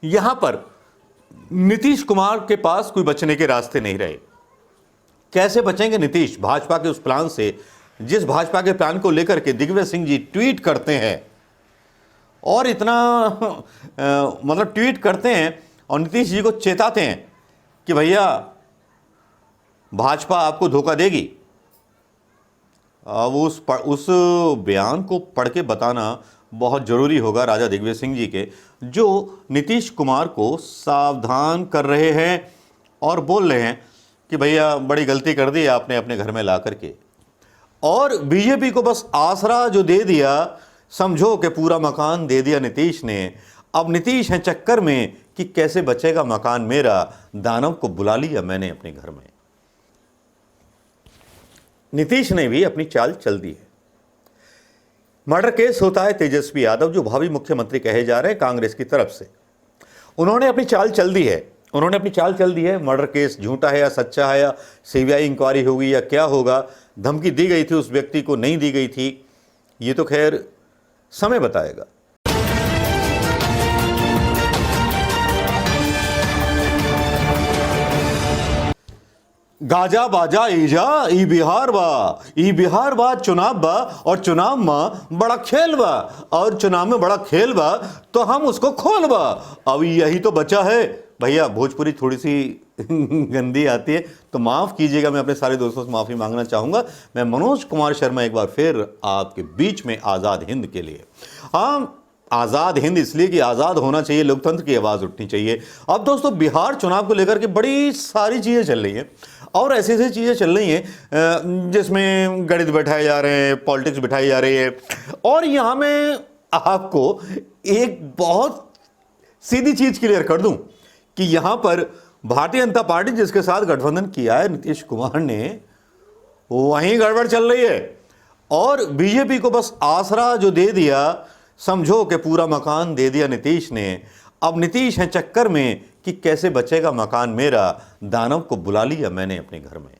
यहां पर नीतीश कुमार के पास कोई बचने के रास्ते नहीं रहे। कैसे बचेंगे नीतीश भाजपा के उस प्लान से, जिस भाजपा के प्लान को लेकर के दिग्विजय सिंह जी ट्वीट करते हैं और इतना मतलब ट्वीट करते हैं और नीतीश जी को चेताते हैं कि भैया भाजपा आपको धोखा देगी। अब उस बयान को पढ़ के बताना बहुत ज़रूरी होगा राजा दिग्विजय सिंह जी के, जो नीतीश कुमार को सावधान कर रहे हैं और बोल रहे हैं कि भैया बड़ी गलती कर दी आपने अपने घर में ला करके, और बीजेपी को बस आसरा जो दे दिया, समझो कि पूरा मकान दे दिया नीतीश ने। अब नीतीश है चक्कर में कि कैसे बचेगा मकान मेरा, दानव को बुला लिया मैंने अपने घर में। नीतीश ने भी अपनी चाल चल दी है। मर्डर केस होता है तेजस्वी यादव, जो भावी मुख्यमंत्री कहे जा रहे हैं कांग्रेस की तरफ से, उन्होंने अपनी चाल चल दी है। मर्डर केस झूठा है या सच्चा है, या सीबीआई इंक्वायरी होगी या क्या होगा, धमकी दी गई थी उस व्यक्ति को, नहीं दी गई थी, ये तो खैर समय बताएगा। गाजा बाजा ईजा ई बिहार बा चुनाव बा, और चुनाव में बड़ा खेल बा, और चुनाव में बड़ा खेल बा तो हम उसको खोल बा। अब यही तो बचा है भैया। भोजपुरी थोड़ी सी गंदी आती है तो माफ़ कीजिएगा, मैं अपने सारे दोस्तों से माफ़ी मांगना चाहूँगा। मैं मनोज कुमार शर्मा एक बार फिर आपके बीच में आज़ाद हिंद के लिए। हाँ, आज़ाद हिंद इसलिए कि आज़ाद होना चाहिए, लोकतंत्र की आवाज़ उठनी चाहिए। अब दोस्तों बिहार चुनाव को लेकर के बड़ी सारी चीज़ें चल रही हैं, और ऐसी ऐसी चीज़ें चल रही हैं जिसमें गणित बैठाए जा रहे हैं, पॉलिटिक्स बिठाई जा रही है। और यहाँ मैं आपको एक बहुत सीधी चीज़ क्लियर कर दूं कि यहाँ पर भारतीय जनता पार्टी जिसके साथ गठबंधन किया है नीतीश कुमार ने, वहीं गड़बड़ चल रही है। और बीजेपी को बस आसरा जो दे दिया, समझो कि पूरा मकान दे दिया नीतीश ने। अब नीतीश है चक्कर में कि कैसे बचेगा मकान मेरा, दानव को बुला लिया मैंने अपने घर में।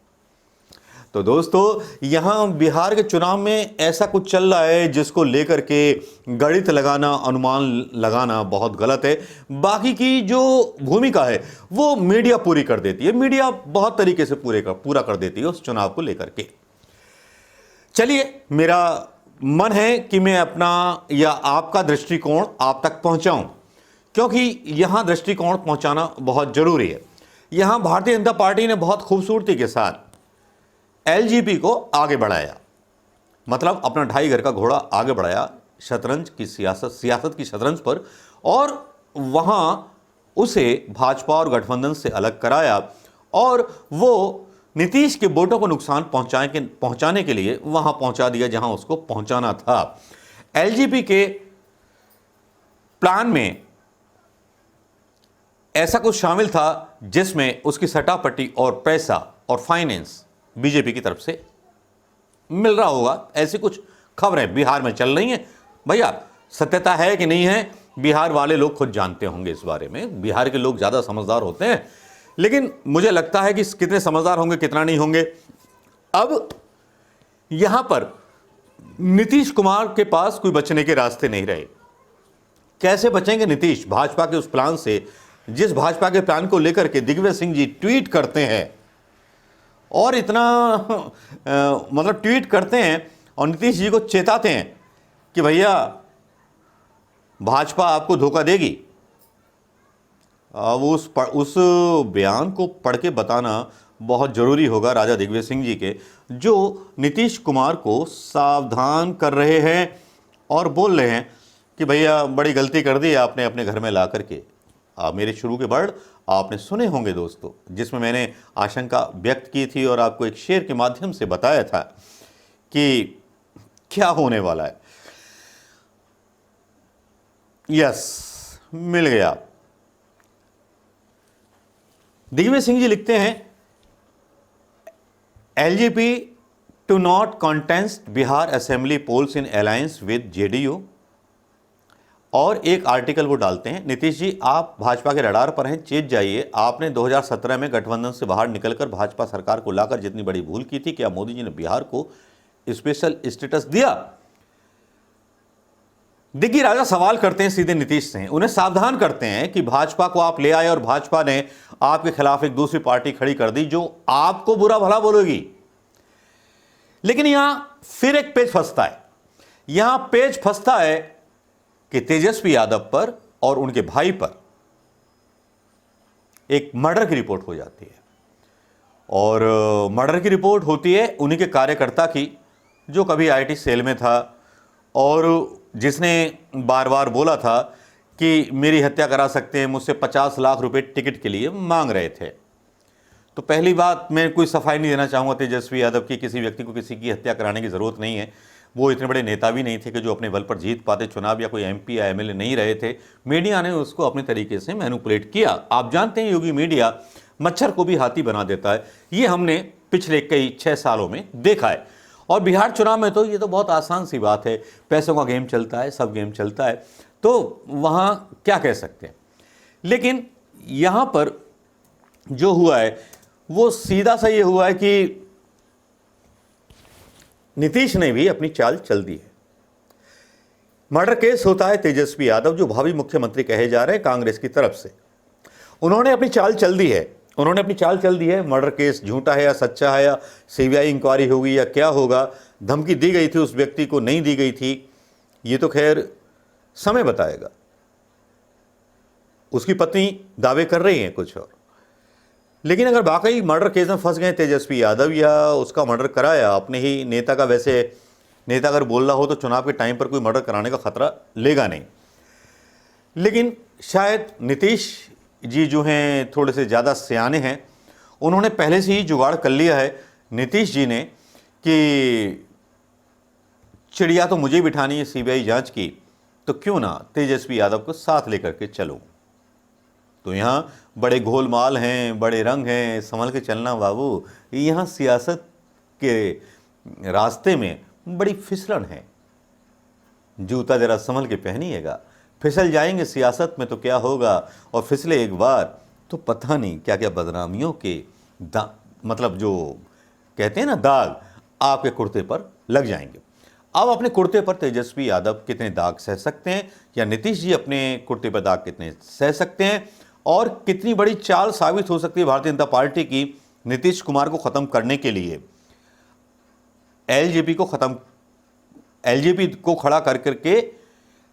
तो दोस्तों यहाँ बिहार के चुनाव में ऐसा कुछ चल रहा है जिसको लेकर के गणित लगाना, अनुमान लगाना बहुत गलत है। बाकी की जो भूमिका है वो मीडिया पूरी कर देती है, मीडिया बहुत तरीके से पूरा कर देती है उस चुनाव को लेकर के। चलिए, मेरा मन है कि मैं अपना या आपका दृष्टिकोण आप तक पहुंचाऊं, क्योंकि यहां दृष्टिकोण पहुंचाना बहुत जरूरी है। यहां भारतीय जनता पार्टी ने बहुत खूबसूरती के साथ एलजीबी को आगे बढ़ाया, मतलब अपना ढाई घर का घोड़ा आगे बढ़ाया शतरंज की सियासत की शतरंज पर, और वहां उसे भाजपा और गठबंधन से अलग कराया, और वो नीतीश के वोटों को नुकसान पहुंचाने के लिए वहां पहुंचा दिया जहां उसको पहुंचाना था। एलजीबी के प्लान में ऐसा कुछ शामिल था जिसमें उसकी सटापटी और पैसा और फाइनेंस बीजेपी की तरफ से मिल रहा होगा, ऐसी कुछ खबरें बिहार में चल रही हैं। भैया सत्यता है कि नहीं है, बिहार वाले लोग खुद जानते होंगे इस बारे में। बिहार के लोग ज़्यादा समझदार होते हैं, लेकिन मुझे लगता है कि कितने समझदार होंगे कितना नहीं होंगे। अब यहां पर नीतीश कुमार के पास कोई बचने के रास्ते नहीं रहे। कैसे बचेंगे नीतीश भाजपा के उस प्लान से, जिस भाजपा के प्लान को लेकर के दिग्विजय सिंह जी ट्वीट करते हैं और इतना मतलब ट्वीट करते हैं और नीतीश जी को चेताते हैं कि भैया भाजपा आपको धोखा देगी। अब उस बयान को पढ़ के बताना बहुत ज़रूरी होगा राजा दिग्विजय सिंह जी के, जो नीतीश कुमार को सावधान कर रहे हैं और बोल रहे हैं कि भैया बड़ी गलती कर दी आपने अपने घर में ला करके। मेरे शुरू के वर्ड आपने सुने होंगे दोस्तों, जिसमें मैंने आशंका व्यक्त की थी और आपको एक शेर के माध्यम से बताया था कि क्या होने वाला है। यस, मिल गया। दिग्विजय सिंह जी लिखते हैं, LJP to not contest Bihar assembly polls in alliance with JDU. और एक आर्टिकल वो डालते हैं, नीतीश जी आप भाजपा के रडार पर हैं, चेत जाइए। आपने 2017 में गठबंधन से बाहर निकलकर भाजपा सरकार को लाकर जितनी बड़ी भूल की थी, क्या मोदी जी ने बिहार को स्पेशल स्टेटस दिया? दिग्गी राजा सवाल करते हैं सीधे नीतीश से, उन्हें सावधान करते हैं कि भाजपा को आप ले आए और भाजपा ने आपके खिलाफ एक दूसरी पार्टी खड़ी कर दी जो आपको बुरा भला बोलेगी। लेकिन यहां फिर एक पेच फंसता है, यहां पेच फंसता है कि तेजस्वी यादव पर और उनके भाई पर एक मर्डर की रिपोर्ट हो जाती है। और मर्डर की रिपोर्ट होती है उन्हीं के कार्यकर्ता की जो कभी आईटी सेल में था और जिसने बार बार बोला था कि मेरी हत्या करा सकते हैं, मुझसे 50 लाख रुपए टिकट के लिए मांग रहे थे। तो पहली बात, मैं कोई सफाई नहीं देना चाहूँगा तेजस्वी यादव की, किसी व्यक्ति को किसी की हत्या कराने की ज़रूरत नहीं है। वो इतने बड़े नेता भी नहीं थे कि जो अपने बल पर जीत पाते चुनाव, या कोई एमपी या एमएलए नहीं रहे थे। मीडिया ने उसको अपने तरीके से मैनिपुलेट किया। आप जानते हैं योगी मीडिया मच्छर को भी हाथी बना देता है, ये हमने पिछले कई 6 सालों में देखा है। और बिहार चुनाव में तो ये तो बहुत आसान सी बात है, पैसों का गेम चलता है, सब गेम चलता है, तो वहाँ क्या कह सकते हैं। लेकिन यहाँ पर जो हुआ है वो सीधा सा ये हुआ है कि नीतीश ने भी अपनी चाल चल दी है। मर्डर केस होता है तेजस्वी यादव जो भावी मुख्यमंत्री कहे जा रहे हैं कांग्रेस की तरफ से, उन्होंने अपनी चाल चल दी है। उन्होंने अपनी चाल चल दी है। मर्डर केस झूठा है या सच्चा है, या सीबीआई इंक्वायरी होगी या क्या होगा, धमकी दी गई थी उस व्यक्ति को, नहीं दी गई थी, ये तो खैर समय बताएगा। उसकी पत्नी दावे कर रही हैं कुछ और। लेकिन अगर वाकई मर्डर केस में फंस गए तेजस्वी यादव या उसका मर्डर कराया अपने ही नेता का, वैसे नेता अगर बोल रहा हो तो चुनाव के टाइम पर कोई मर्डर कराने का खतरा लेगा नहीं। लेकिन शायद नीतीश जी जो हैं थोड़े से ज़्यादा सियाने हैं, उन्होंने पहले से ही जुगाड़ कर लिया है नीतीश जी ने कि चिड़िया तो मुझे बिठानी है सीबीआई जांच की, तो क्यों ना तेजस्वी यादव को साथ लेकर के चलूं। तो यहाँ बड़े गोलमाल हैं, बड़े रंग हैं, संभल के चलना बाबू। यहाँ सियासत के रास्ते में बड़ी फिसलन है, जूता जरा संभल के पहनिएगा। फिसल जाएंगे सियासत में तो क्या होगा, और फिसले एक बार तो पता नहीं क्या क्या बदनामियों के मतलब जो कहते हैं ना दाग, आपके कुर्ते पर लग जाएंगे। अब अपने कुर्ते पर तेजस्वी यादव कितने दाग सह सकते हैं, या नीतीश जी अपने कुर्ते पर दाग कितने सह सकते हैं, और कितनी बड़ी चाल साबित हो सकती है भारतीय जनता पार्टी की नीतीश कुमार को ख़त्म करने के लिए, एलजेपी को खड़ा कर करके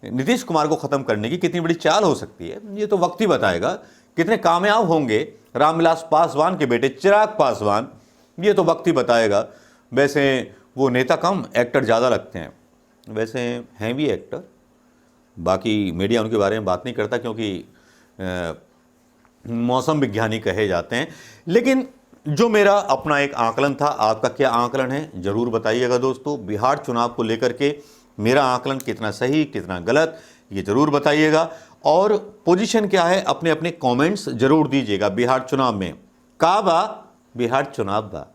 नीतीश कुमार को ख़त्म करने की कितनी बड़ी चाल हो सकती है, ये तो वक्त ही बताएगा। कितने कामयाब होंगे रामविलास पासवान के बेटे चिराग पासवान, ये तो वक्त ही बताएगा। वैसे वो नेता कम एक्टर ज़्यादा लगते हैं, वैसे हैं भी एक्टर, बाकी मीडिया उनके बारे में बात नहीं करता क्योंकि मौसम विज्ञानी कहे जाते हैं। लेकिन जो मेरा अपना एक आकलन था, आपका क्या आकलन है ज़रूर बताइएगा दोस्तों। बिहार चुनाव को लेकर के मेरा आकलन कितना सही कितना गलत, ये ज़रूर बताइएगा। और पोजीशन क्या है अपने अपने कमेंट्स ज़रूर दीजिएगा। बिहार चुनाव में का बा बिहार चुनाव बा।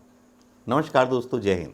नमस्कार दोस्तों, जय हिंद।